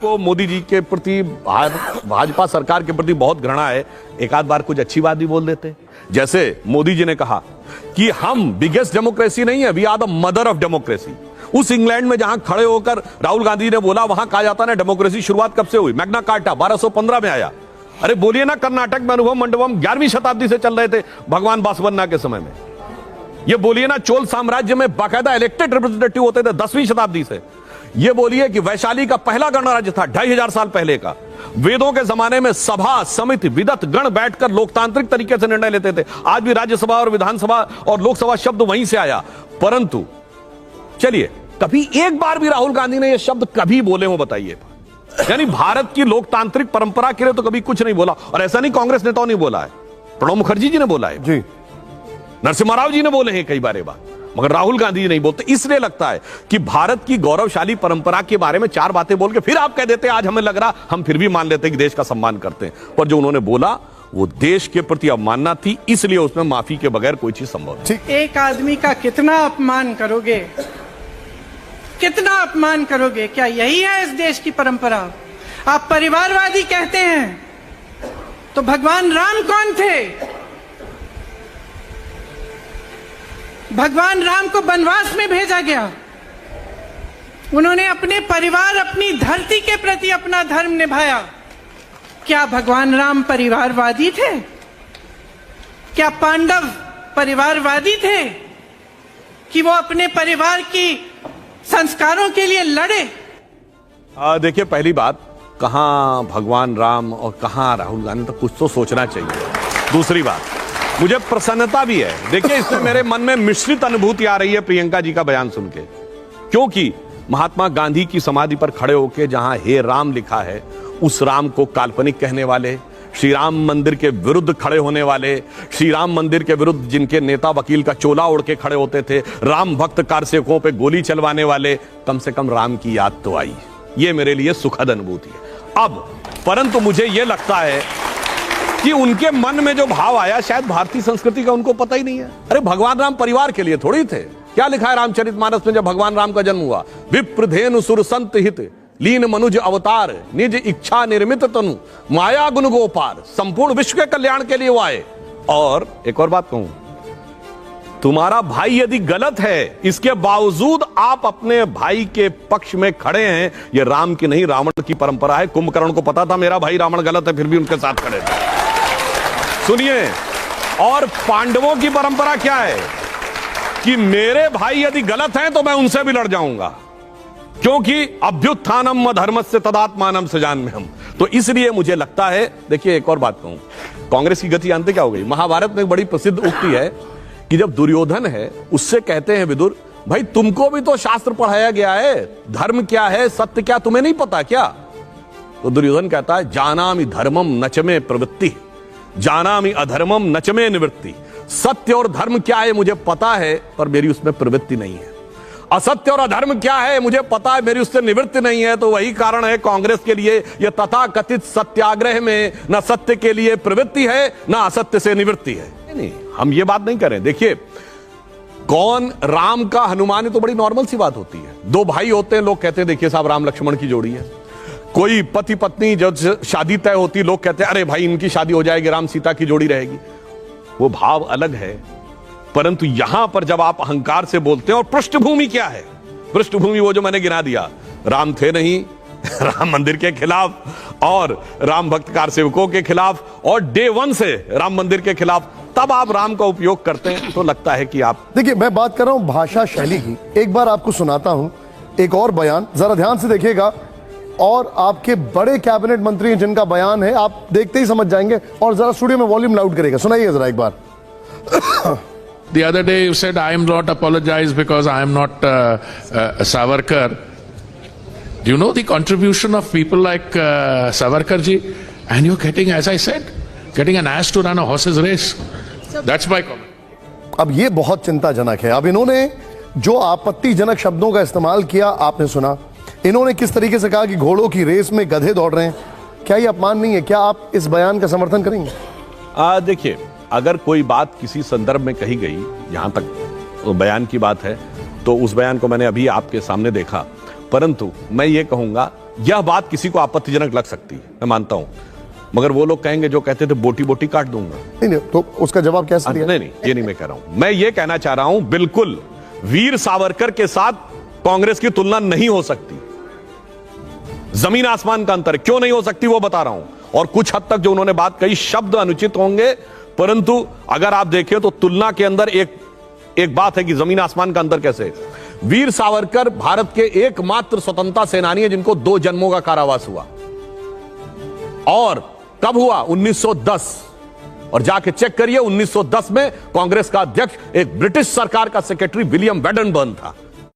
को मोदी जी के प्रति, भाजपा सरकार के प्रति बहुत घृणा है, एक आध बार कुछ अच्छी बात भी बोल देते। जैसे मोदी जी ने कहा कि हम बिगेस्ट डेमोक्रेसी नहीं है, we are the mother of democracy. उस इंग्लैंड में जहां खड़े होकर राहुल गांधी ने बोला, वहां कहा जाता है डेमोक्रेसी शुरुआत कब से हुई, मैग्ना कार्टा 1215 में आया। अरे बोलिए ना, कर्नाटक में अनुभव मंडपम 11वीं शताब्दी से चल रहे थे भगवान बासवन्ना के समय में। ये बोलिए ना, चोल साम्राज्य में बाकायदा इलेक्टेड रिप्रेजेंटेटिव होते थे 10वीं शताब्दी से। ये बोलिए कि वैशाली का पहला गणराज्य था 2500 साल पहले का। वेदों के जमाने में सभा समिति विदत गण बैठकर लोकतांत्रिक तरीके से निर्णय लेते थे। आज भी राज्यसभा और विधानसभा और लोकसभा शब्द वहीं से आया। परंतु चलिए, कभी एक बार भी राहुल गांधी ने यह शब्द कभी बोले हो बताइए? यानी भारत की लोकतांत्रिक परंपरा के लिए तो कभी कुछ नहीं बोला। और ऐसा नहीं कांग्रेस नेताओं ने बोला है, प्रणब मुखर्जी जी ने बोला है जी, नरसिम्हा राव जी ने बोले हैं कई बार बात, मगर राहुल गांधी जी नहीं बोलते। इसलिए लगता है कि भारत की गौरवशाली परंपरा के बारे में चार बातें बोल के फिर आप कह देते हैं आज हमें लग रहा, हम फिर भी मान लेते हैं कि देश का सम्मान करते हैं। पर जो उन्होंने बोला वो देश के प्रति अवमानना थी, इसलिए उसमें माफी के बगैर कोई चीज संभव नहीं। एक आदमी का कितना अपमान करोगे, कितना अपमान करोगे? क्या यही है इस देश की परंपरा? आप परिवारवादी कहते हैं, तो भगवान राम कौन थे? भगवान राम को वनवास में भेजा गया, उन्होंने अपने परिवार, अपनी धरती के प्रति अपना धर्म निभाया। क्या भगवान राम परिवारवादी थे? क्या पांडव परिवारवादी थे कि वो अपने परिवार की संस्कारों के लिए लड़े? देखिए, पहली बात, कहां भगवान राम और कहां राहुल गांधी, तो कुछ तो सोचना चाहिए। दूसरी बात, मुझे प्रसन्नता भी है। देखिए, इसमें मेरे मन में मिश्रित अनुभूति आ रही है प्रियंका जी का बयान सुन के, क्योंकि महात्मा गांधी की समाधि पर खड़े होकर जहां हे राम लिखा है, उस राम को काल्पनिक कहने वाले, श्री राम मंदिर के विरुद्ध खड़े होने वाले, श्री राम मंदिर के विरुद्ध जिनके नेता वकील का चोला ओढ़ के खड़े होते थे, राम भक्त कारसेवकों पे गोली चलवाने वाले, कम से कम राम की याद तो आई। ये मेरे लिए सुखद अनुभूति है। अब परंतु मुझे यह लगता है कि उनके मन में जो भाव आया, शायद भारतीय संस्कृति का उनको पता ही नहीं है। अरे भगवान राम परिवार के लिए थोड़ी थे। क्या लिखा है रामचरितमानस में जब भगवान राम का जन्म हुआ? विप्रधेनु सुर संत हित लीन मनुज अवतार, निज इच्छा निर्मित तनु माया गुण गोपार, संपूर्ण विश्व के कल्याण के लिए वो आए। और एक और बात कहूं, तुम्हारा भाई यदि गलत है, इसके बावजूद आप अपने भाई के पक्ष में खड़े हैं, ये राम की नहीं रावण की परंपरा है। कुंभकर्ण को पता था मेरा भाई रावण गलत है, फिर भी उनके साथ खड़े थे। सुनिए, और पांडवों की परंपरा क्या है कि मेरे भाई यदि गलत हैं तो मैं उनसे भी लड़ जाऊंगा, क्योंकि अभ्युत्थानम धर्मस्य तदात्मानम सजान में हम। तो इसलिए मुझे लगता है, देखिए एक और बात कहूं, कांग्रेस की गति अंत क्या हो गई? महाभारत में एक बड़ी प्रसिद्ध उक्ति है कि जब दुर्योधन है, उससे कहते हैं विदुर, भाई तुमको भी तो शास्त्र पढ़ाया गया है, धर्म क्या है, सत्य क्या, तुम्हें नहीं पता क्या? तो दुर्योधन कहता है, जानामि धर्मम नचमे प्रवृत्ति, जानामि अधर्मम नचमे निवृत्ति। सत्य और धर्म क्या है मुझे पता है, पर मेरी उसमें प्रवृत्ति नहीं है। असत्य और अधर्म क्या है मुझे पता है, मेरी उससे निवृत्ति नहीं है। तो वही कारण है कांग्रेस के लिए यह तथाकथित सत्याग्रह में न सत्य के लिए प्रवृत्ति है, न असत्य से निवृत्ति है। नहीं, हम ये बात नहीं करें। देखिए, कौन राम का हनुमान है तो बड़ी नॉर्मल सी बात होती है। दो भाई होते हैं, लोग कहते हैं देखिए साहब राम लक्ष्मण की जोड़ी है। कोई पति पत्नी जब शादी तय होती, लोग कहते हैं अरे भाई इनकी शादी हो जाएगी, राम सीता की जोड़ी रहेगी। वो भाव अलग है। परंतु यहां पर जब आप अहंकार से बोलते हैं, और पृष्ठभूमि क्या है? पृष्ठभूमि वो जो मैंने गिना दिया, राम थे नहीं, राम मंदिर के खिलाफ और राम भक्त कारसेवकों के खिलाफ, और डे वन से राम मंदिर के खिलाफ, तब आप राम का उपयोग करते हैं तो लगता है कि आप। देखिए, मैं बात कर रहा हूं भाषा शैली की। एक बार आपको सुनाता हूं एक और बयान, जरा ध्यान से देखिएगा। और आपके बड़े कैबिनेट मंत्री हैं जिनका बयान है, आप देखते ही समझ जाएंगे। और जरा स्टूडियो में वॉल्यूम लाउड करेगा, सुनाइए जरा एक बार। The other day you said I am not apologize because I am not Savarkar. Do you know the contribution of people like Savarkar ji? And you're getting, as I said, getting an ass to run a horse's race. That's my comment. अब ये बहुत चिंताजनक है। अब इन्होंने जो आपत्तिजनक शब्दों का इस्तेमाल किया आपने सुना। इन्होंने किस तरीके से कहा कि घोड़ों की रेस में गधे दौड़ रहे हैं। क्या ये अपमान नहीं है? क्या आप इस बयान का समर्थन करेंगे? देखिए, अगर कोई बात किसी संदर्भ में कही गई, जहां तक बयान की बात है, तो उस बयान को मैंने अभी आपके सामने देखा। परंतु मैं ये कहूंगा, यह बात किसी को आपत्तिजनक लग सकती है, मैं मानता हूं, मगर वो लोग कहेंगे जो कहते थे बोटी बोटी काट दूंगा। नहीं, तो उसका जवाब कैसे दिया? नहीं, ये नहीं मैं कह रहा हूं। मैं ये कहना चाह रहा हूं, बिल्कुल वीर सावरकर के साथ कांग्रेस की तुलना नहीं हो सकती। जमीन आसमान का अंतर है। क्यों नहीं हो सकती वो बता रहा हूं। और कुछ हद तक जो उन्होंने बात कही, शब्द अनुचित होंगे, परंतु अगर आप देखें तो तुलना के अंदर एक बात है कि जमीन आसमान का अंतर कैसे। वीर सावरकर भारत के एकमात्र स्वतंत्रता सेनानी है जिनको 2 जन्मों का कारावास हुआ। और कब हुआ? 1910। और जाके चेक करिए, 1910 में कांग्रेस का अध्यक्ष एक ब्रिटिश सरकार का सेक्रेटरी विलियम वेडनबर्न था।